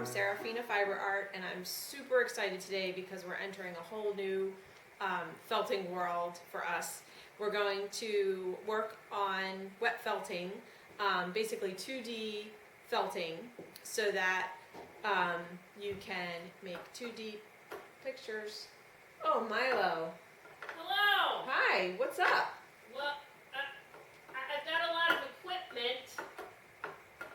from Sarafina Fiber Art, and I'm super excited today because we're entering a whole new felting world for us. We're going to work on wet felting, basically 2D felting, so that you can make 2D pictures. Oh, Milo. Hello! Hi, what's up? Well, I've got a lot of equipment.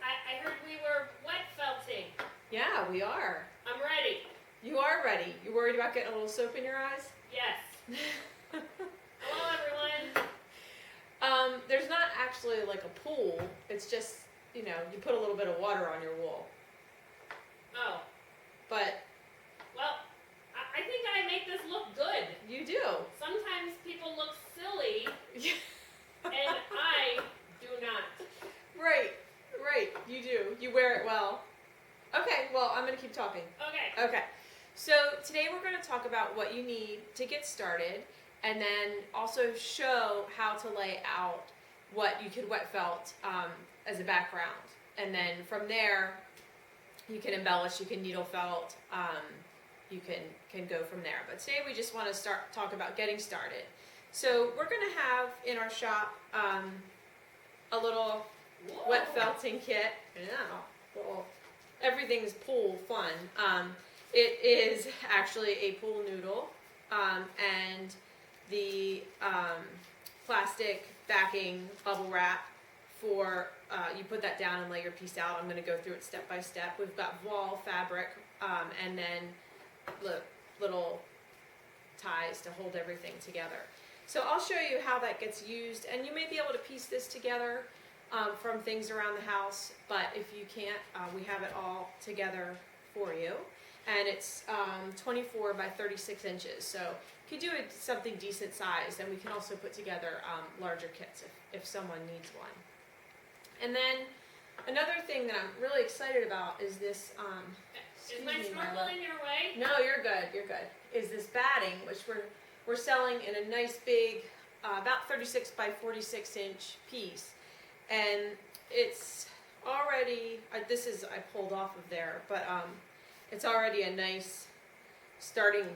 I heard we were wet felting. Yeah, we are. I'm ready. You are ready. You worried about getting a little soap in your eyes? Yes. Hello, everyone. There's not actually like a pool. It's just, you put a little bit of water on your wool. Oh, But well, I think I make this look good. you do. Sometimes people look silly, and I do not. Right. You do. You wear it well. Okay, well, I'm going to keep talking. Okay. Okay. So today we're going to talk about what you need to get started, and then also show how to lay out what you could wet felt as a background. And then from there, you can embellish, you can needle felt, you can go from there. But today we just want to talk about getting started. So we're going to have in our shop a little Whoa. wet felting kit. Everything's pool fun. It is actually a pool noodle, and the plastic backing bubble wrap for you put that down and lay your piece out. I'm going to go through it step by step. We've got voile fabric, and then little ties to hold everything together. So I'll show you how that gets used, and you may be able to piece this together from things around the house, but if you can't, we have it all together for you. And it's 24 by 36 inches, so you could do something decent sized, and we can also put together larger kits if someone needs one. And then another thing that I'm really excited about is this, Is my snorkel in your way? No, you're good, is this batting, which we're selling in a nice big, about 36 by 46 inch piece. And it's already, I pulled off of there, but it's already a nice starting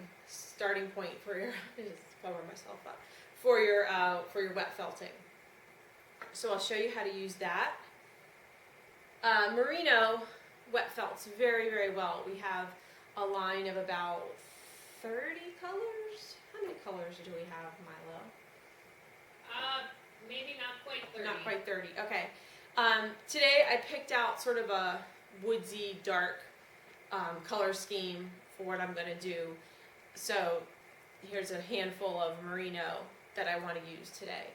point for your, I just cover myself up, for your wet felting. So I'll show you how to use that. Merino wet felts very, very well. We have a line of about 30 colors. How many colors do we have, Milo? Maybe not quite 30. Not quite 30, okay. Today I picked out sort of a woodsy, dark color scheme for what I'm going to do. So here's a handful of merino that I want to use today.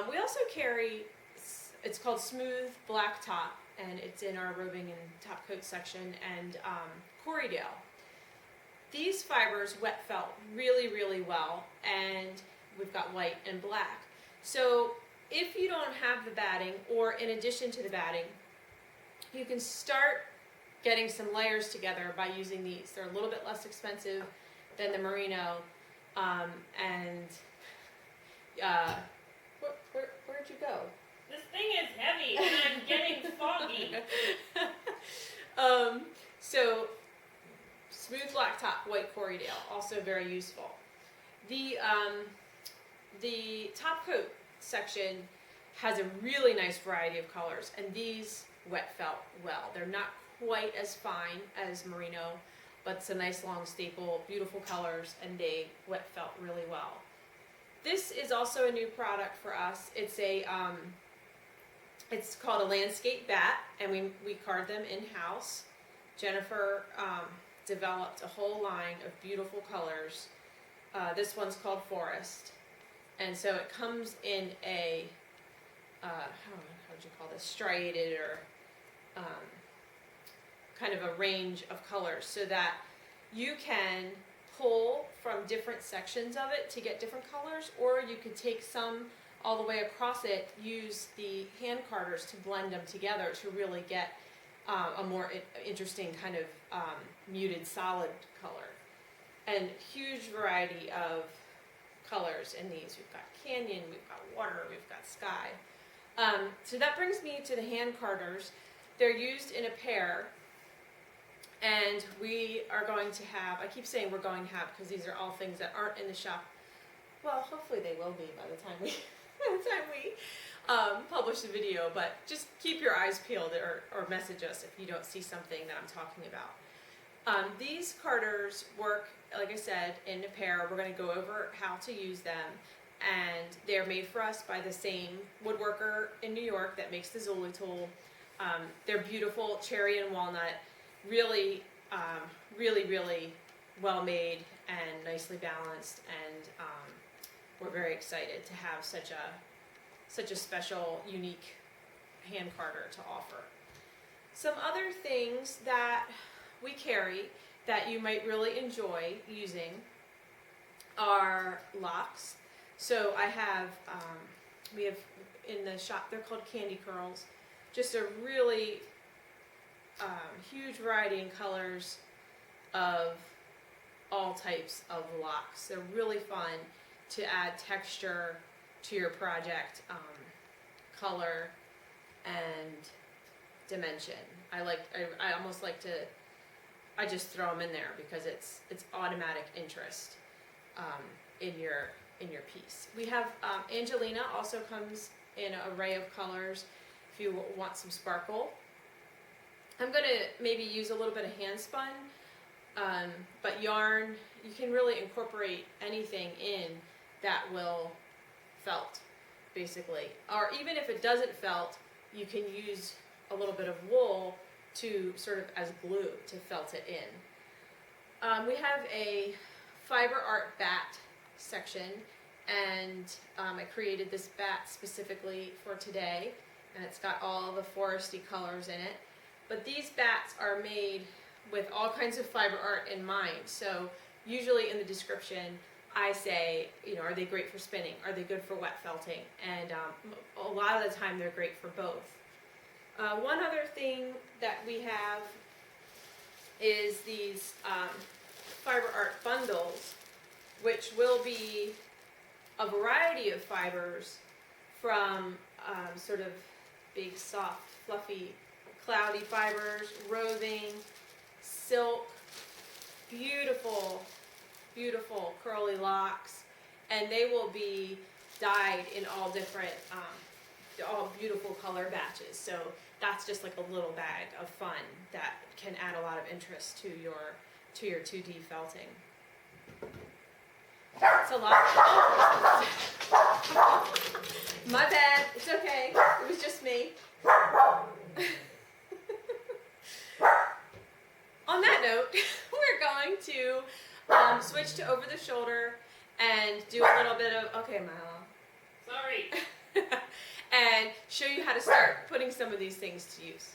We also carry, it's called Smooth Black Top, and it's in our roving and top coat section, and Corriedale. These fibers wet felt really, really well, and we've got white and black. So if you don't have the batting, or in addition to the batting, you can start getting some layers together by using these. They're a little bit less expensive than the merino, and where'd you go? This thing is heavy, and I'm getting foggy. So smooth black top, white Corriedale, also very useful. The top coat section has a really nice variety of colors, and these wet felt well. They're not quite as fine as merino, but it's a nice long staple, beautiful colors, and they wet felt really well. This is also a new product for us. It's it's called a landscape bat, and we card them in-house. Jennifer developed a whole line of beautiful colors. This one's called Forest, and so it comes in a how would you call this, striated or kind of a range of colors, so that you can pull from different sections of it to get different colors, or you could take some all the way across it, use the hand carders to blend them together to really get a more interesting kind of muted solid color. And huge variety of colors in these. We've got canyon, we've got water, we've got sky. So that brings me to the hand carders. They're used in a pair And we are going to have, I keep saying we're going to have because these are all things that aren't in the shop. Well, hopefully they will be by the time we, publish the video, but just keep your eyes peeled or message us if you don't see something that I'm talking about. These carders work, like I said, in a pair. We're going to go over how to use them, and they're made for us by the same woodworker in New York that makes the Zuli tool. They're beautiful, cherry and walnut, really, really well made and nicely balanced, and we're very excited to have such a special, unique hand carder to offer. Some other things that we carry that you might really enjoy using are locks. So I have, we have in the shop, they're called candy curls, just a really huge variety in colors of all types of locks. They're really fun to add texture to your project, color and dimension. I almost like to, I just throw them in there because it's automatic interest in your piece. We have Angelina also comes in an array of colors if you want some sparkle. I'm going to maybe use a little bit of hand spun, but yarn, you can really incorporate anything in that will felt, basically. Or even if it doesn't felt, you can use a little bit of wool to sort of as glue to felt it in. We have a fiber art bat section, and I created this bat specifically for today, and it's got all the foresty colors in it. But these bats are made with all kinds of fiber art in mind. So usually in the description, I say, you know, are they great for spinning? Are they good for wet felting? And a lot of the time they're great for both. One other thing that we have is these fiber art bundles, which will be a variety of fibers from sort of big, soft, fluffy, cloudy fibers, roving, silk, beautiful, beautiful curly locks, and they will be dyed in all different, all beautiful color batches. So that's just like a little bag of fun that can add a lot of interest to your 2D felting. It's a lot. My bad. It's okay. It was just me. On that note, we're going to switch to over the shoulder and do a little bit of, okay, Milo. Sorry. And show you how to start putting some of these things to use.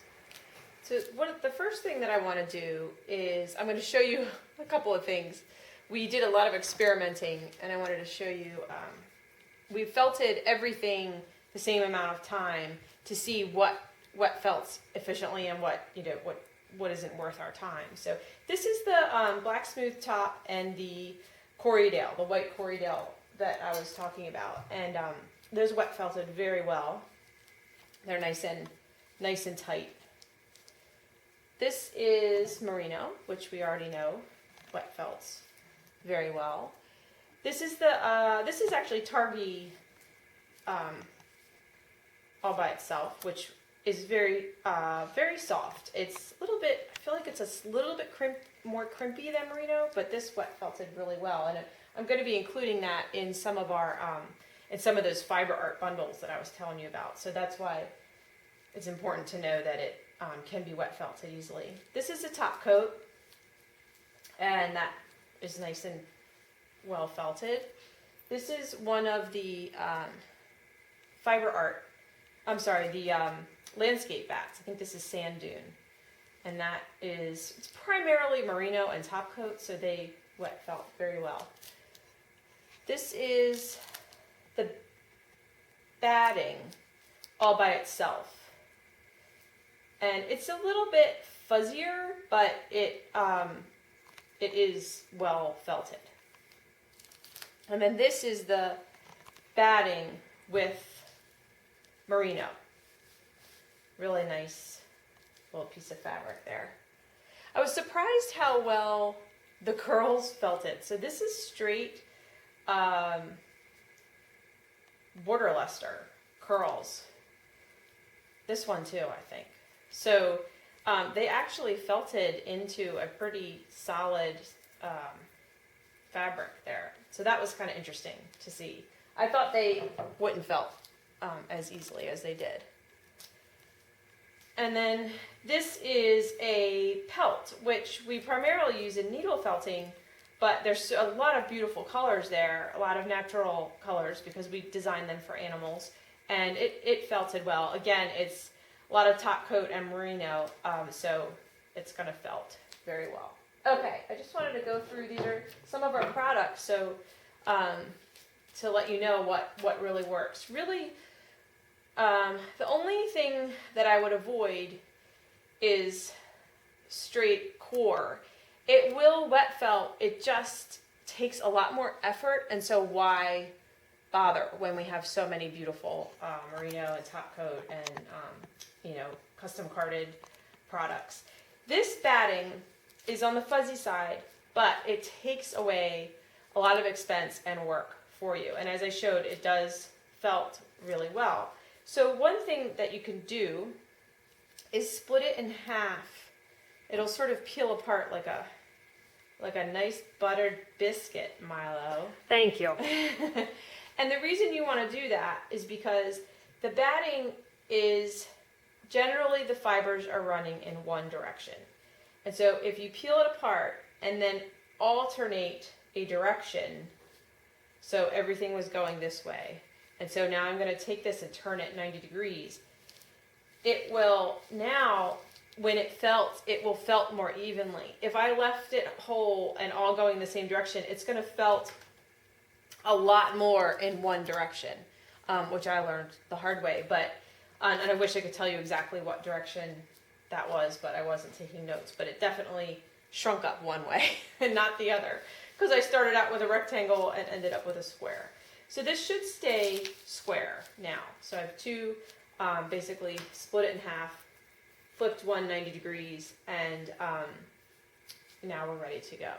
So the first thing that I want to do is I'm going to show you a couple of things. We did a lot of experimenting, and I wanted to show you, we felted everything the same amount of time to see what felts efficiently and what isn't worth our time. So this is the black smooth top and the Corriedale, the white Corriedale that I was talking about, and those wet felted very well. They're nice and tight. This is merino, which we already know wet felts very well. This is actually Targhee all by itself, which is very soft. It's a little bit, I feel like it's a little bit more crimpy than merino, but this wet felted really well, and I'm going to be including that in some of our in some of those fiber art bundles that I was telling you about. So that's why it's important to know that it can be wet felted easily. This is a top coat, and that is nice and well felted. This is one of the landscape bats. I think this is sand dune, and that is, it's primarily merino and top coat, so they wet felt very well. This is the batting all by itself, and it's a little bit fuzzier, but it is well felted. And then this is the batting with merino. Really nice little piece of fabric there. I was surprised how well the curls felted. So this is straight border luster curls. This one too, I think. So they actually felted into a pretty solid fabric there. So that was kind of interesting to see. I thought they wouldn't felt as easily as they did. And then this is a pelt, which we primarily use in needle felting, but there's a lot of beautiful colors there, a lot of natural colors because we designed them for animals, and it felted well. Again, it's a lot of top coat and merino, so it's gonna felt very well. Okay, I just wanted to go through, these are some of our products, so to let you know what really works. Really, the only thing that I would avoid is straight core. It will wet felt, it just takes a lot more effort, and so why bother when we have so many beautiful merino and top coat and custom carded products. This batting is on the fuzzy side, but it takes away a lot of expense and work for you. And as I showed, it does felt really well. So one thing that you can do is split it in half. It'll sort of peel apart like a nice buttered biscuit, Milo. Thank you. And the reason you want to do that is because the batting is generally the fibers are running in one direction. And so if you peel it apart and then alternate a direction, so everything was going this way, and so now I'm going to take this and turn it 90 degrees, it will now, when it felts, it will felt more evenly. If I left it whole and all going the same direction, it's going to felt a lot more in one direction, which I learned the hard way. But and I wish I could tell you exactly what direction that was, but I wasn't taking notes. But it definitely shrunk up one way and not the other, because I started out with a rectangle and ended up with a square. So this should stay square now. So I have two, basically split it in half, flipped one 90 degrees, and now we're ready to go.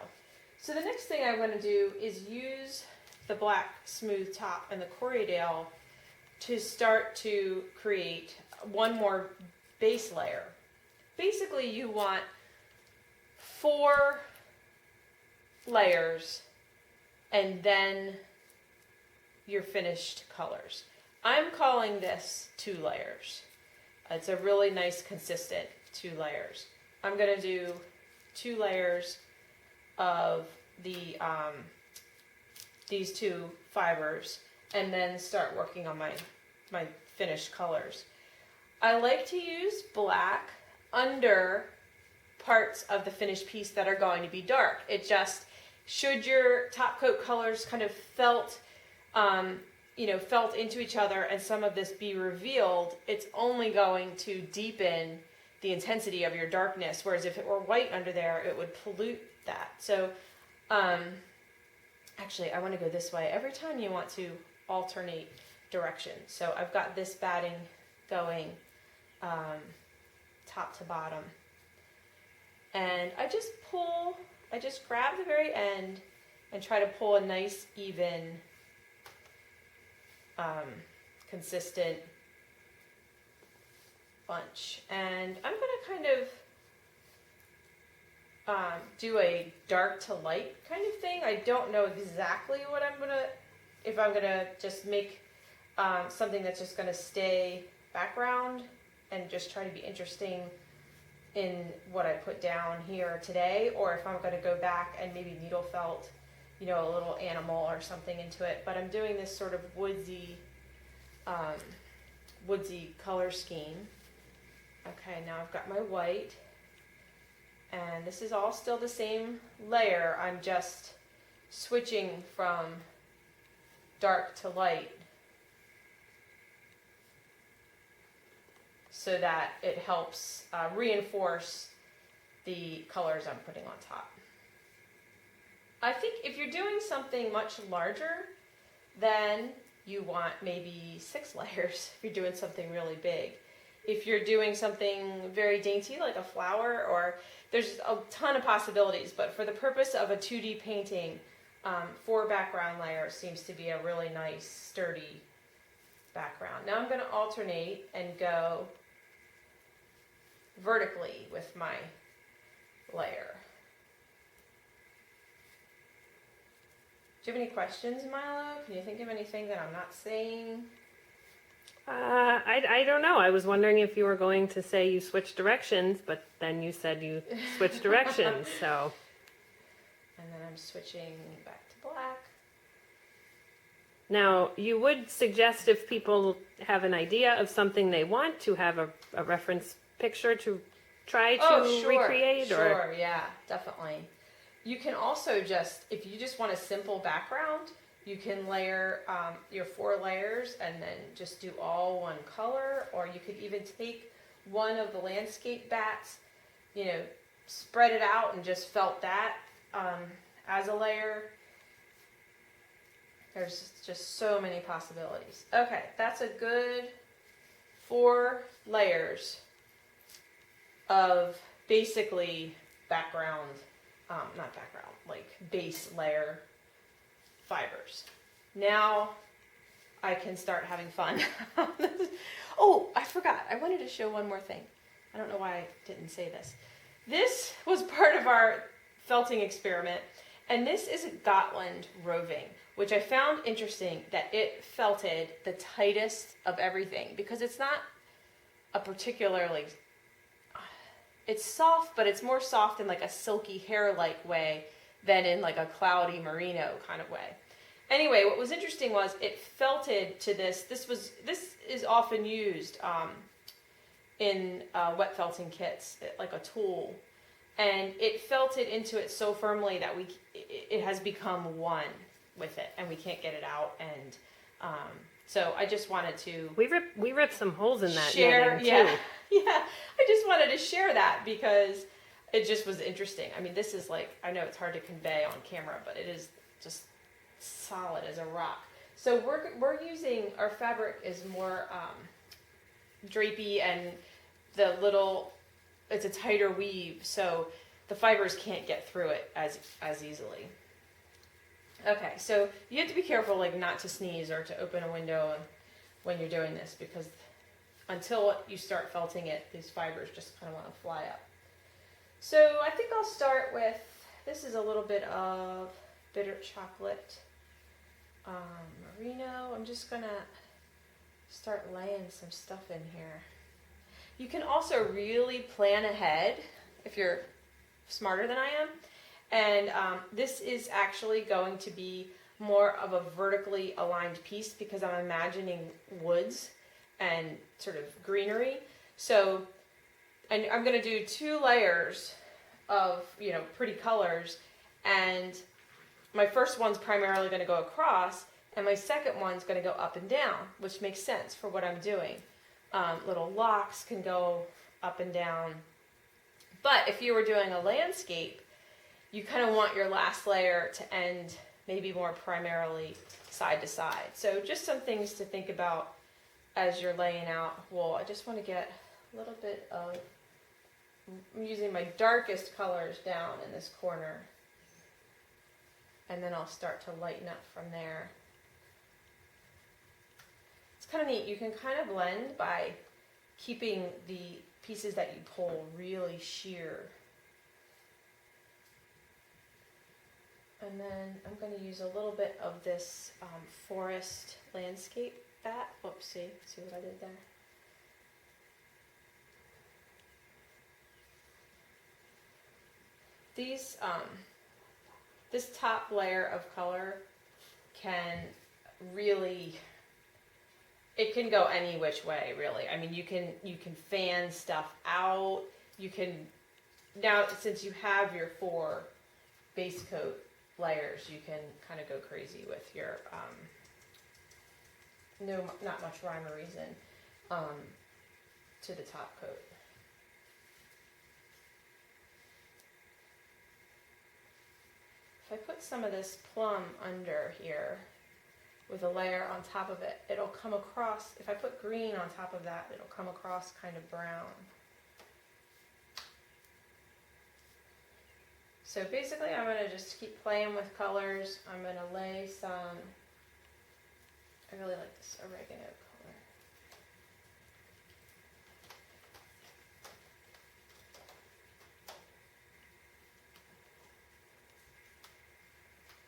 So the next thing I'm going to do is use the black smooth top and the Corriedale to start to create one more base layer. Basically, you want 4 layers and then your finished colors. I'm calling this 2 layers. It's a really nice consistent 2 layers. I'm going to do 2 layers of the these 2 fibers and then start working on my finished colors. I like to use black under parts of the finished piece that are going to be dark. It just, should your top coat colors kind of felt felt into each other and some of this be revealed, it's only going to deepen the intensity of your darkness, whereas if it were white under there, it would pollute that. So actually, I want to go this way. Every time you want to alternate direction. So I've got this batting going top to bottom. And I just grab the very end and try to pull a nice, even, consistent bunch. And I'm going to kind of do a dark to light kind of thing. I don't know exactly what if I'm going to just make something that's just going to stay background and just try to be interesting in what I put down here today, or if I'm going to go back and maybe needle felt, a little animal or something into it. But I'm doing this sort of woodsy color scheme. Okay, now I've got my white, and this is all still the same layer. I'm just switching from dark to light so that it helps reinforce the colors I'm putting on top. I think if you're doing something much larger, then you want maybe 6 layers if you're doing something really big. if you're doing something very dainty like a flower, or there's a ton of possibilities, but for the purpose of a 2D painting, 4 background layers seems to be a really nice, sturdy background. Now I'm going to alternate and go vertically with my layer. Do you have any questions, Milo? Can you think of anything that I'm not saying? I don't know. I was wondering if you were going to say you switched directions, but then you said you switched directions, so. And then I'm switching back to black. Now, you would suggest if people have an idea of something they want to have a reference picture to try to recreate? Sure, yeah, definitely. You can also just, if you just want a simple background, you can layer your 4 layers and then just do all one color, or you could even take one of the landscape bats, you know, spread it out and just felt that as a layer. There's just so many possibilities. Okay, that's a good 4 layers of basically background, not background, like base layer fibers. Now I can start having fun. Oh, I forgot. I wanted to show one more thing. I don't know why I didn't say this. This was part of our felting experiment, and this is Gotland roving, which I found interesting that it felted the tightest of everything, because it's not a particularly, it's soft, but it's more soft in like a silky hair-like way than in like a cloudy merino kind of way. Anyway, what was interesting was it felted to this. This is often used in wet felting kits, like a tool, and it felted into it so firmly that it has become one with it, and we can't get it out. And so I just wanted to We ripped some holes in that share. netting, Yeah, too. yeah. I just wanted to share that because it just was interesting. I mean, this is like, I know it's hard to convey on camera, but it is just solid as a rock. So we're using, our fabric is more drapey, and it's a tighter weave, so the fibers can't get through it as easily. Okay, so you have to be careful, like not to sneeze or to open a window when you're doing this, because until you start felting it, these fibers just kind of want to fly up. So I think I'll start with, this is a little bit of bitter chocolate merino. I'm just gonna start laying some stuff in here. You can also really plan ahead if you're smarter than I am. And this is actually going to be more of a vertically aligned piece, because I'm imagining woods and sort of greenery. So and I'm going to do 2 layers of, you know, pretty colors, and my first one's primarily going to go across, and my second one's going to go up and down, which makes sense for what I'm doing. Little locks can go up and down. But if you were doing a landscape, you kind of want your last layer to end maybe more primarily side to side. So just some things to think about as you're laying out wool. I just want to get a little bit of, I'm using my darkest colors down in this corner, and then I'll start to lighten up from there. It's kind of neat. You can kind of blend by keeping the pieces that you pull really sheer. And then I'm going to use a little bit of this forest landscape bat. Oopsie, see what I did there? These, this top layer of color can really, it can go any which way, really. I mean, you can fan stuff out. You can, now since you have your 4 base coat layers, you can kind of go crazy with your, not much rhyme or reason, to the top coat. If I put some of this plum under here, with a layer on top of it, it'll come across, if I put green on top of that, it'll come across kind of brown. So basically I'm going to just keep playing with colors. I'm going to lay some, I really like this oregano color.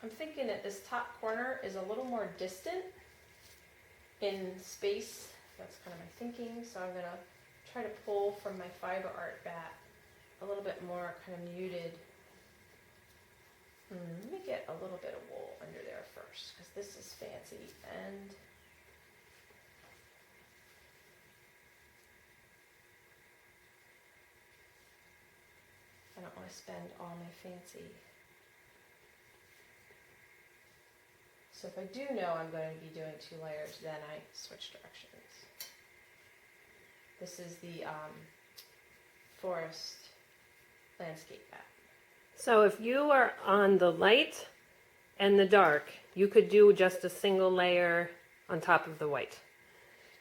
I'm thinking that this top corner is a little more distant in space. That's kind of my thinking. So I'm going to try to pull from my fiber art bat a little bit more kind of muted. Let me get a little bit of wool under there first, because this is fancy, and I don't want to spend all my fancy. So if I do know I'm going to be doing 2 layers, then I switch directions. This is the forest landscape bat. So if you are on the light and the dark, you could do just a single layer on top of the white.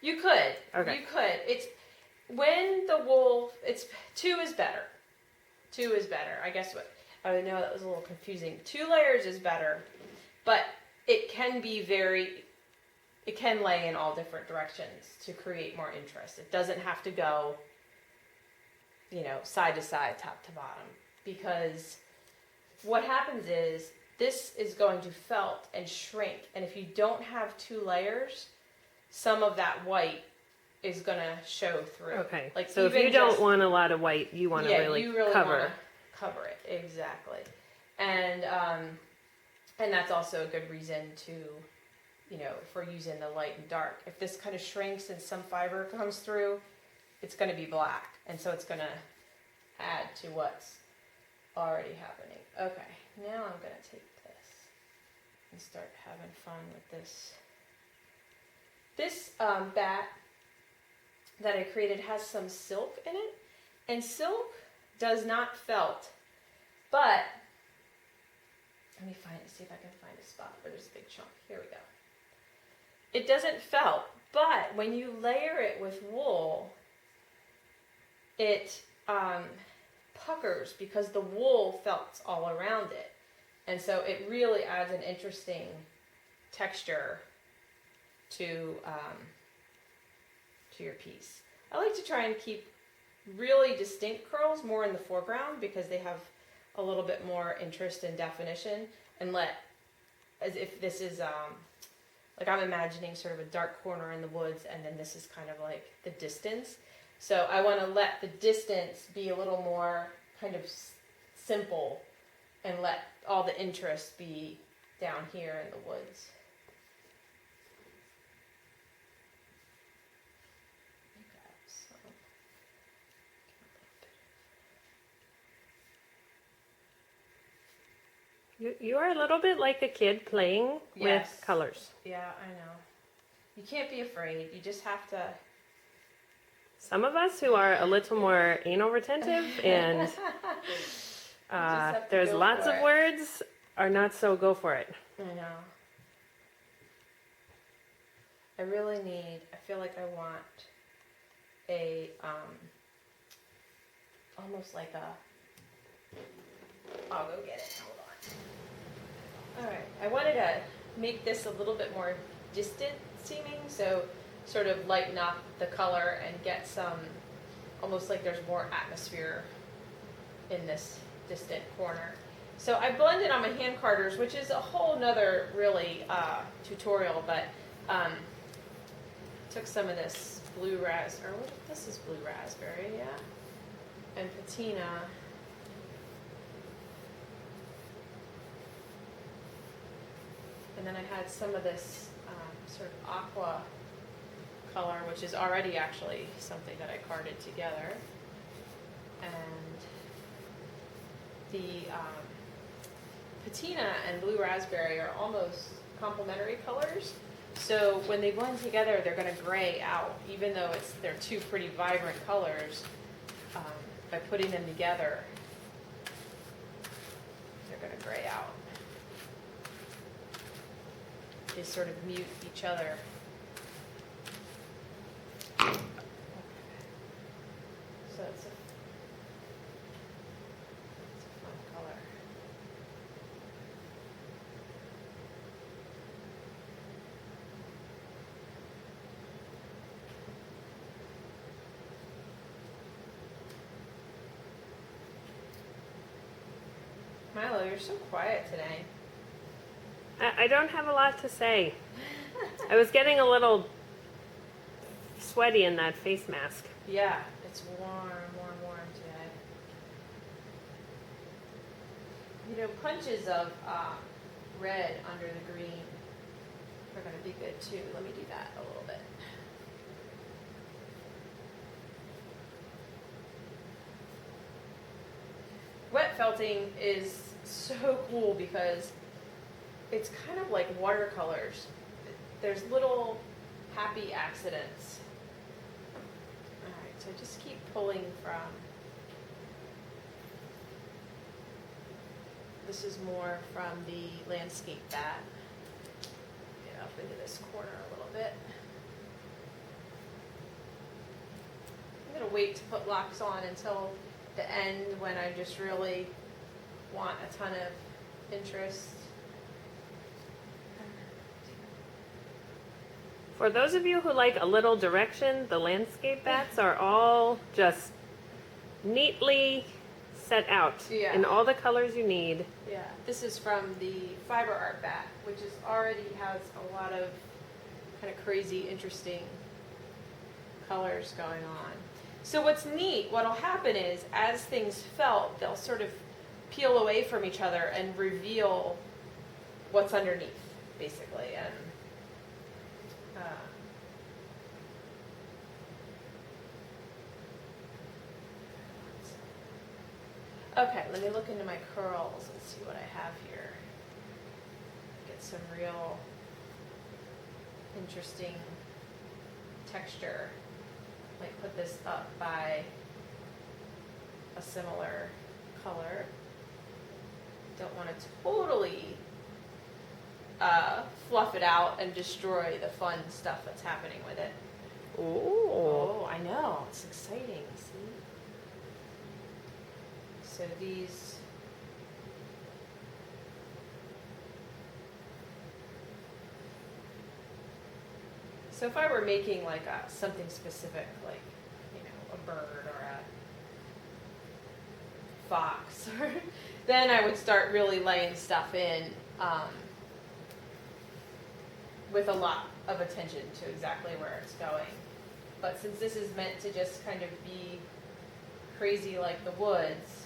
You could. Okay. You could. It's when the wool. It's 2 is better. 2 is better. I guess what I know that was a little confusing. 2 layers is better, but it can be very. It can lay in all different directions to create more interest. It doesn't have to go, side to side, top to bottom, because what happens is this is going to felt and shrink, and if you don't have 2 layers, some of that white is going to show through. Okay. Like, so if you don't want a lot of white, you want to really cover. Want to cover it, exactly. And that's also a good reason to, if we're using the light and dark. If this kind of shrinks and some fiber comes through, it's going to be black, and so it's going to add to what's already happening. Okay, now I'm going to take this and start having fun with this. This bat that I created has some silk in it, and silk does not felt, but let me see if I can find a spot where there's a big chunk. Here we go. It doesn't felt, but when you layer it with wool, it puckers because the wool felts all around it, and so it really adds an interesting texture to your piece. I like to try and keep really distinct curls more in the foreground because they have a little bit more interest and definition, and as if this is like I'm imagining sort of a dark corner in the woods, and then this is kind of like the distance. So I want to let the distance be a little more kind of simple and let all the interest be down here in the woods. You are a little bit like a kid playing Yes. with colors. Yeah, I know. You can't be afraid. You just have to. Some of us who are a little more anal retentive and there's lots of words are not so go for it. I know. I really I feel like I want a, almost like I'll go get it, hold on. Alright, I wanted to make this a little bit more distant seeming, so sort of lighten up the color and get some, almost like there's more atmosphere in this distant corner. So I blended on my hand carders, which is a whole nother really tutorial, but took some of this blue raspberry, this is blue raspberry, yeah, and patina. And then I had some of this sort of aqua color, which is already actually something that I carded together. And the patina and blue raspberry are almost complementary colors. So when they blend together, they're going to gray out, even though they're 2 pretty vibrant colors. By putting them together, they're going to gray out. they sort of mute each other. So it's a fun color. Milo, you're so quiet today. I don't have a lot to say. I was getting a little sweaty in that face mask. Yeah, it's warm today. You know, punches of red under the green are going to be good too. Let me do that a little bit. Wet felting is so cool because it's kind of like watercolors. There's little happy accidents. Alright, so just keep pulling from. This is more from the landscape bat. Get up into this corner a little bit. I'm going to wait to put locks on until the end when I just really want a ton of interest. For those of you who like a little direction, the landscape bats are all just neatly set out in all the colors you need. Yeah, this is from the fiber art bat, which is already has a lot of kind of crazy, interesting colors going on. So what's neat, what'll happen is, as things felt, they'll sort of peel away from each other and reveal what's underneath, basically. And okay, let me look into my curls and see what I have here. Get some real interesting texture. Might put this up by a similar color. Don't want to totally fluff it out and destroy the fun stuff that's happening with it. Ooh. Oh, I know. It's exciting. See? So these. So if I were making like something specific, like, you know, a bird or a fox, then I would start really laying stuff in with a lot of attention to exactly where it's going. But since this is meant to just kind of be crazy like the woods,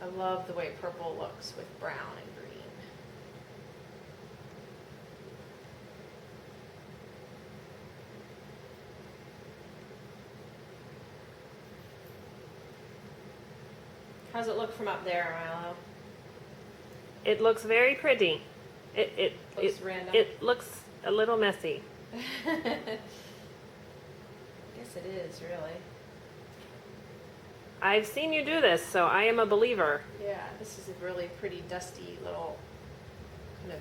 I love the way purple looks with brown and green. How's it look from up there, Milo? It looks very pretty. It Looks random. It looks a little messy. I guess it is, really. I've seen you do this, so I am a believer. Yeah, this is a really pretty dusty little kind of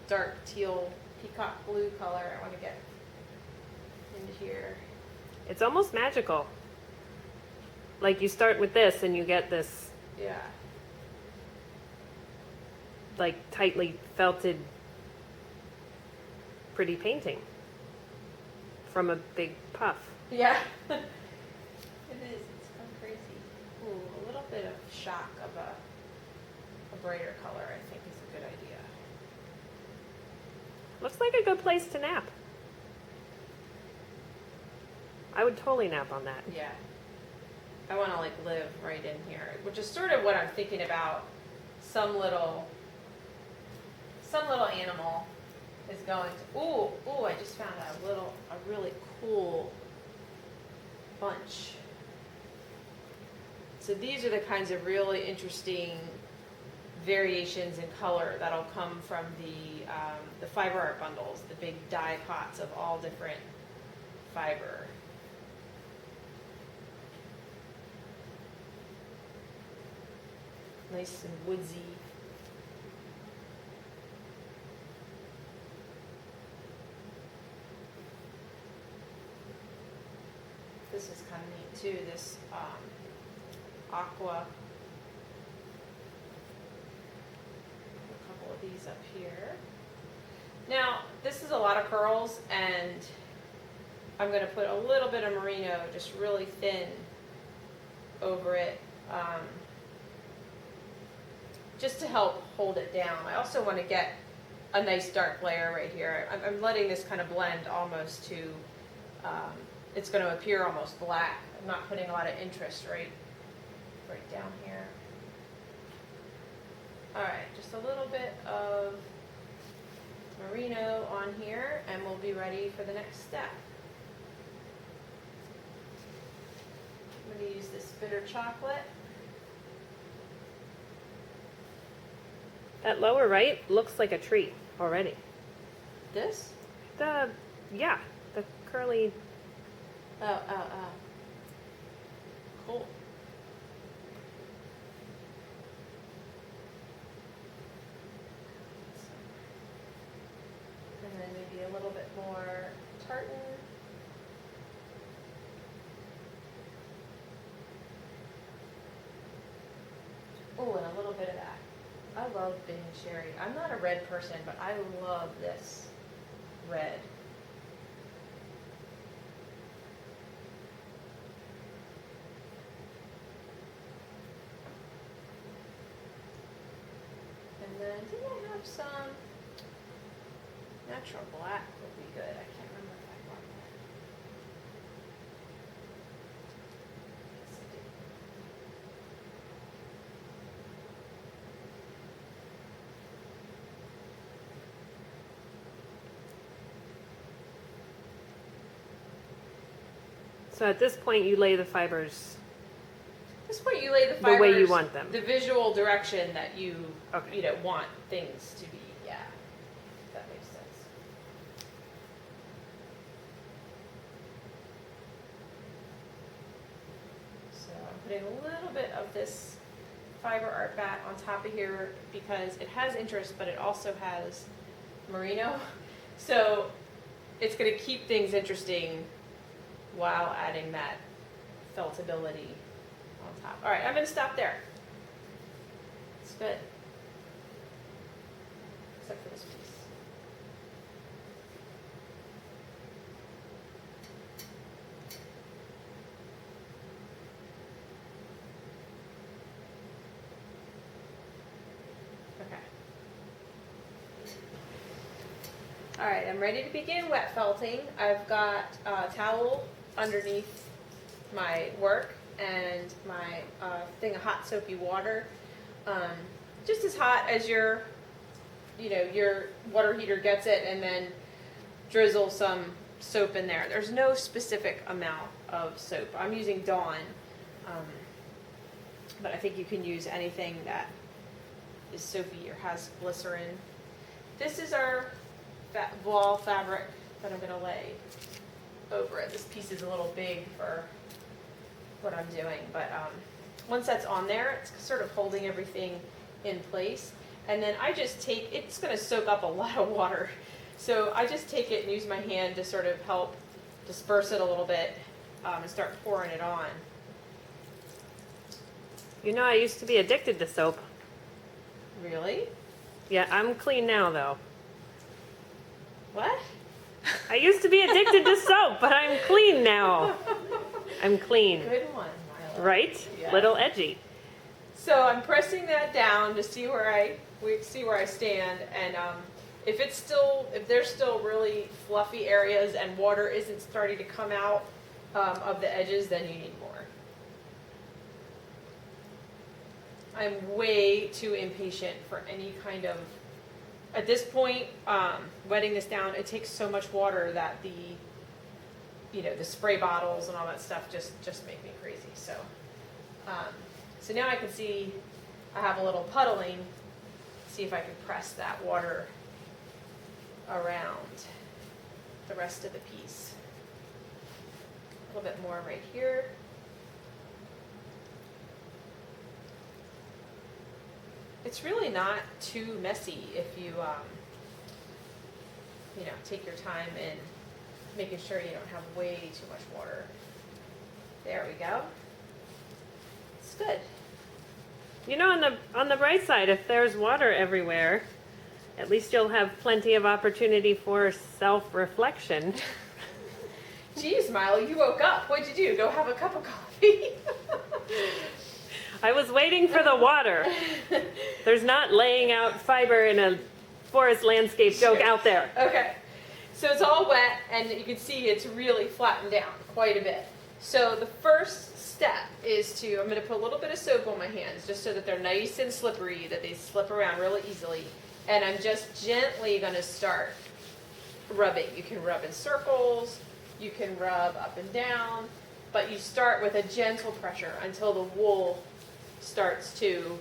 dark teal peacock blue color I want to get into here. It's almost magical. Like you start with this and you get this Yeah. like tightly felted pretty painting from a big puff. Yeah. It is. It's kind of crazy. Ooh, a little bit of shock of a brighter color, I think, is a good idea. Looks like a good place to nap. I would totally nap on that. Yeah. I want to like live right in here, which is sort of what I'm thinking about. Some little animal is going to. Ooh! I just found a really cool bunch. So these are the kinds of really interesting variations in color that'll come from the fiber art bundles, the big die pots of all different fiber. Nice and woodsy. too, this aqua. A couple of these up here. Now, this is a lot of curls, and I'm going to put a little bit of merino, just really thin, over it, just to help hold it down. I also want to get a nice dark layer right here. I'm letting this kind of blend almost to, it's going to appear almost black. I'm not putting a lot of interest right down here. All right, just a little bit of merino on here, and we'll be ready for the next step. I'm going to use this bitter chocolate. That lower right looks like a tree already. This? The curly. Oh. Cool. And then maybe a little bit more tartan. Oh, and a little bit of that. I love Bing Cherry. I'm not a red person, but I love this red. And then, did I have some natural black would be good. I can't remember if I bought that. Yes, I did. So at this point, you lay the fibers. At this point, you lay the The fibers way you want them. the visual direction that you Okay. want things to be. Yeah, if that makes sense. So I'm putting a little bit of this fiber art bat on top of here because it has interest, but it also has merino. So it's going to keep things interesting while adding that feltability on top. All right, I'm going to stop there. It's good. Except for this piece. Okay. All right, I'm ready to begin wet felting. I've got a towel underneath my work and my thing of hot soapy water, just as hot as your water heater gets it, and then drizzle some soap in there. There's no specific amount of soap. I'm using Dawn, but I think you can use anything that is soapy or has glycerin. This is our voile fabric that I'm going to lay over it. This piece is a little big for what I'm doing, but once that's on there, it's sort of holding everything in place. And then I just take, it's going to soak up a lot of water, so I just take it and use my hand to sort of help disperse it a little bit and start pouring it on. You know, I used to be addicted to soap. Really? Yeah, I'm clean now, though. What? I used to be addicted to soap, but I'm clean now. I'm clean. Good one, Milo. Right? Yeah. Little edgy. So I'm pressing that down to see where I stand, and if there's still really fluffy areas and water isn't starting to come out of the edges, then you need more. I'm way too impatient for any kind of, at this point, wetting this down, it takes so much water that the spray bottles and all that stuff just make me crazy. So, so now I can see I have a little puddling. See if I can press that water around the rest of the piece. A little bit more right here. It's really not too messy if you, take your time in making sure you don't have way too much water. There we go. It's good. You know, on the bright side, if there's water everywhere, at least you'll have plenty of opportunity for self-reflection. Geez, Miley, you woke up. What'd you do? Go have a cup of coffee? I was waiting for the water. There's not laying out fiber in a forest landscape joke out there. Okay. So it's all wet, and you can see it's really flattened down quite a bit. So the first step is I'm going to put a little bit of soap on my hands just so that they're nice and slippery, that they slip around really easily. And I'm just gently going to start rubbing. You can rub in circles, you can rub up and down, but you start with a gentle pressure until the wool starts to,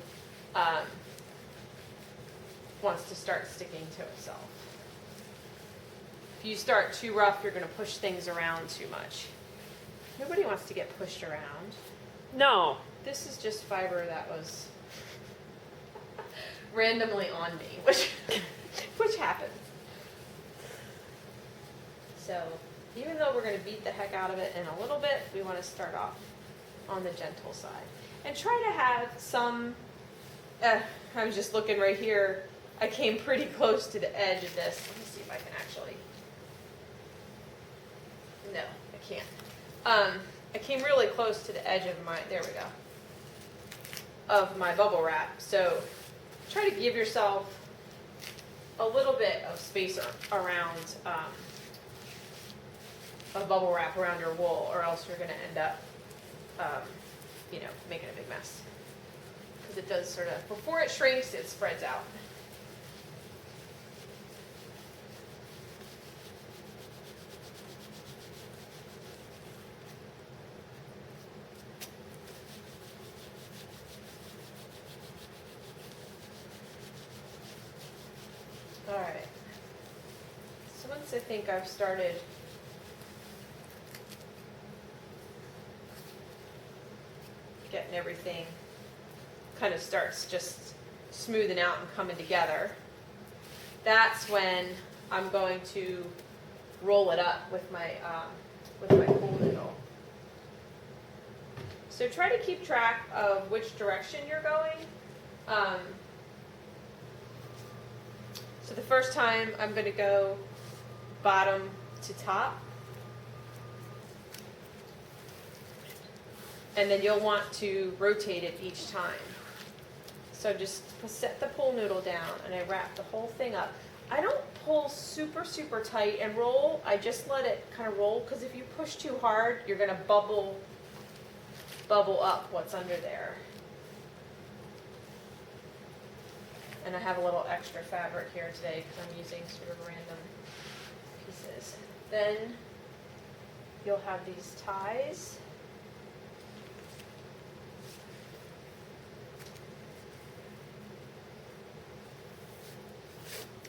wants to start sticking to itself. If you start too rough, you're going to push things around too much. Nobody wants to get pushed around. No. This is just fiber that was randomly on me, which happens. So even though we're going to beat the heck out of it in a little bit, we want to start off on the gentle side. And try to have some, I was just looking right here, I came pretty close to the edge of this. Let me see if I can actually, no, I can't. I came really close to the edge of my, there we go, of my bubble wrap. So try to give yourself a little bit of space around a bubble wrap around your wool, or else you're going to end up, making a big mess. Because it does sort of, before it shrinks, it spreads out. All right. So once I think I've started getting everything kind of starts just smoothing out and coming together, that's when I'm going to roll it up with my pool noodle. So try to keep track of which direction you're going. So the first time I'm going to go bottom to top. And then you'll want to rotate it each time. So just set the pool noodle down and I wrap the whole thing up. I don't pull super, super tight and roll. I just let it kind of roll, because if you push too hard, you're going to bubble up what's under there. And I have a little extra fabric here today because I'm using sort of random pieces. Then you'll have these ties.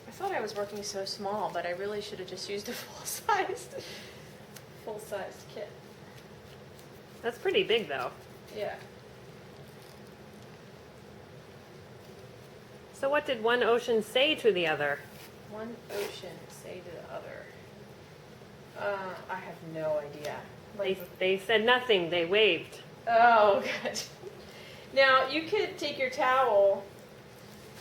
I thought I was working so small, but I really should have just used a full-sized kit. That's pretty big, though. Yeah. So what did one ocean say to the other? One ocean say to the other. I have no idea. They said nothing. They waved. Oh, good. Now, you could take your towel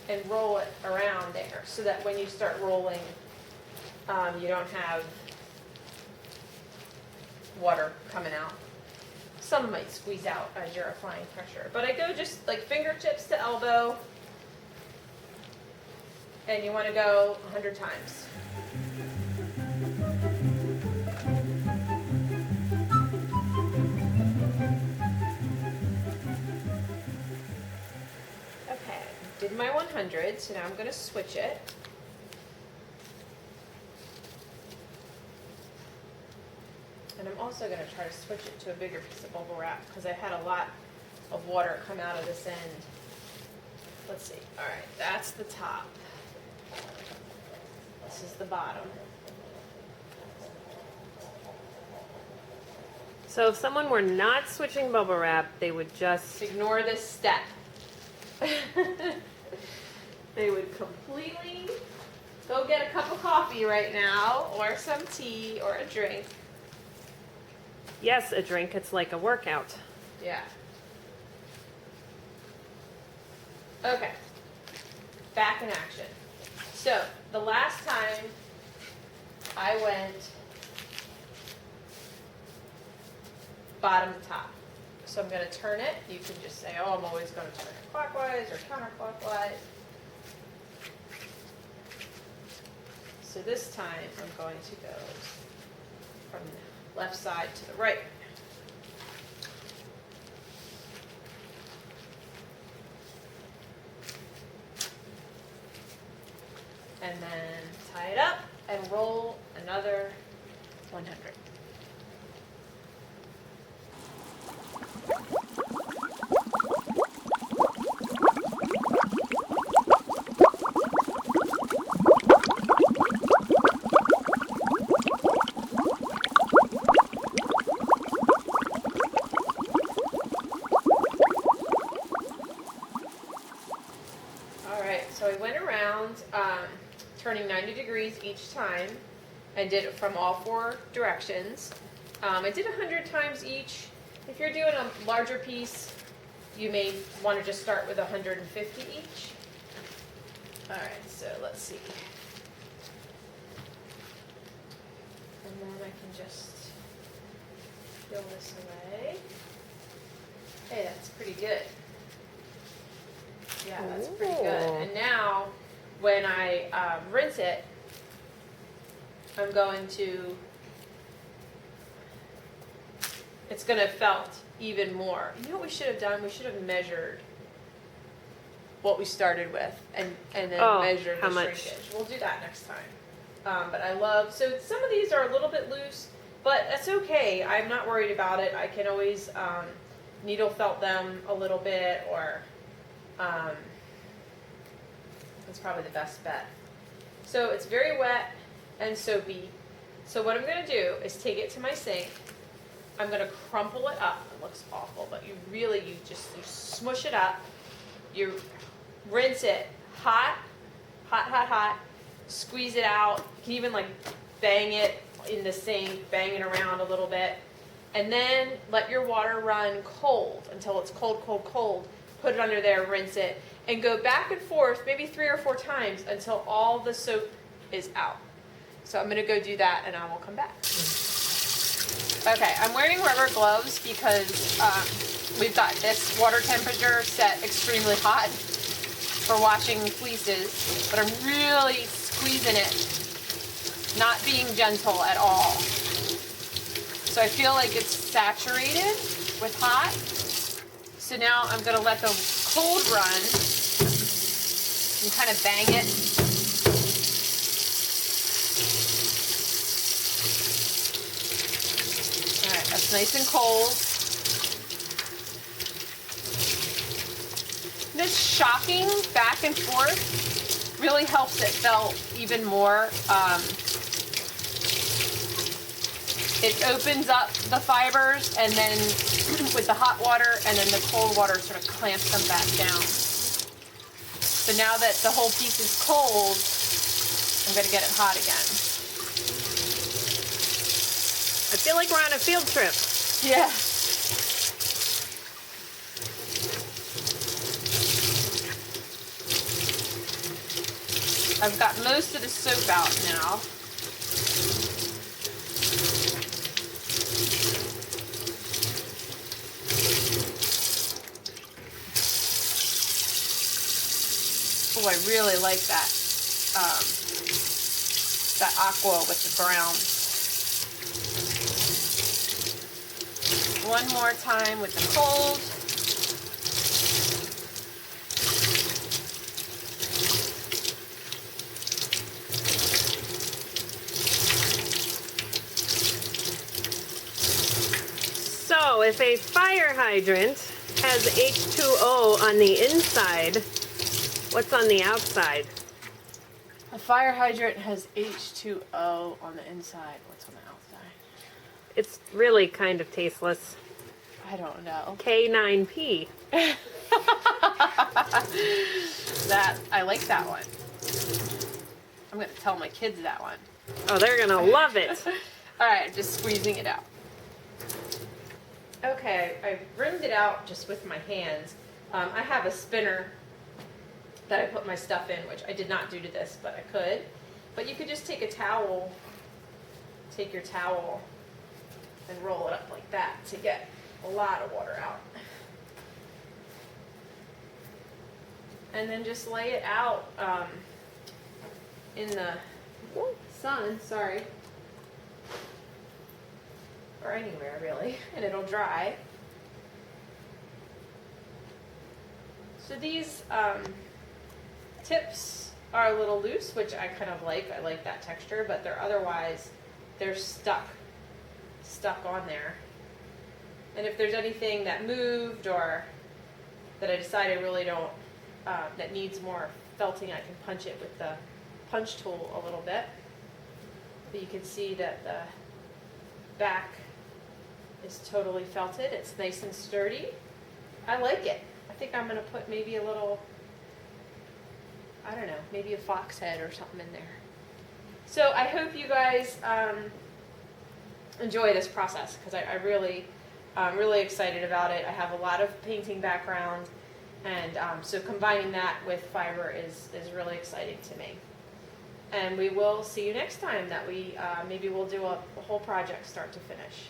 and roll it around there so that when you start rolling, you don't have water coming out. Some might squeeze out as you're applying pressure. But I go just like fingertips to elbow, and you want to go 100 times. Okay, did my 100, so now I'm going to switch it. And I'm also going to try to switch it to a bigger piece of bubble wrap because I had a lot of water come out of this end. Let's see. All right, that's the top. This is the bottom. So if someone were not switching bubble wrap, they would just... Ignore this step. They would completely go get a cup of coffee right now, or some tea, or a drink. Yes, a drink. It's like a workout. Yeah. Okay. Back in action. So, the last time I went bottom to top. So I'm going to turn it. You can just say, oh, I'm always going to turn it clockwise or counterclockwise. So this time I'm going to go from the left side to the right. And then tie it up and roll another 100. All right, so I went around turning 90 degrees each time. I did it from all 4 directions. I did 100 times each. If you're doing a larger piece, you may want to just start with 150 each. All right, so let's see. And then I can just peel this away. Hey, that's pretty good. Yeah, that's pretty good. And now, when I rinse it, I'm going to, it's going to felt even more. You know what we should have done? We should have measured what we started with and then measured the shrinkage. We'll do that next time. But I love, so some of these are a little bit loose, but that's okay. I'm not worried about it. I can always needle felt them a little bit, or that's probably the best bet. So it's very wet and soapy. So what I'm going to do is take it to my sink. I'm going to crumple it up. It looks awful, but you smush it up. You rinse it hot, squeeze it out. You can even like bang it in the sink, bang it around a little bit. And then let your water run cold until it's cold. Put it under there, rinse it, and go back and forth maybe 3 or 4 times until all the soap is out. So I'm going to go do that and I will come back. Okay, I'm wearing rubber gloves because we've got this water temperature set extremely hot for washing fleeces, but I'm really squeezing it, not being gentle at all. So I feel like it's saturated with hot. So now I'm going to let the cold run and kind of bang it. All right, that's nice and cold. This shocking back and forth really helps it felt even more. It opens up the fibers, and then with the hot water and then the cold water sort of clamps them back down. So now that the whole piece is cold, I'm going to get it hot again. I feel like we're on a field trip. Yeah. I've got most of the soap out now. Oh, I really like that, that aqua with the brown. One more time with the cold. So if a fire hydrant has H2O on the inside, what's on the outside? A fire hydrant has H2O on the inside. What's on the outside? It's really kind of tasteless. I don't know. K9P. That, I like that one. I'm going to tell my kids that one. Oh, they're gonna love it. All right, just squeezing it out. Okay, I rimmed it out just with my hands. I have a spinner that I put my stuff in, which I did not do to this, but I could. But you could just take a towel, take your towel and roll it up like that to get a lot of water out. And then just lay it out in the sun, sorry, or anywhere really, and it'll dry. So these tips are a little loose, which I kind of like. I like that texture, but they're stuck on there. And if there's anything that moved or that I decide I really don't, that needs more felting, I can punch it with the punch tool a little bit. But you can see that the back is totally felted. It's nice and sturdy. I like it. I think I'm going to put maybe a little, I don't know, maybe a fox head or something in there. So I hope you guys enjoy this process, because I'm really excited about it. I have a lot of painting background, and so combining that with fiber is really exciting to me. And we will see you next time that maybe we'll do a whole project start to finish.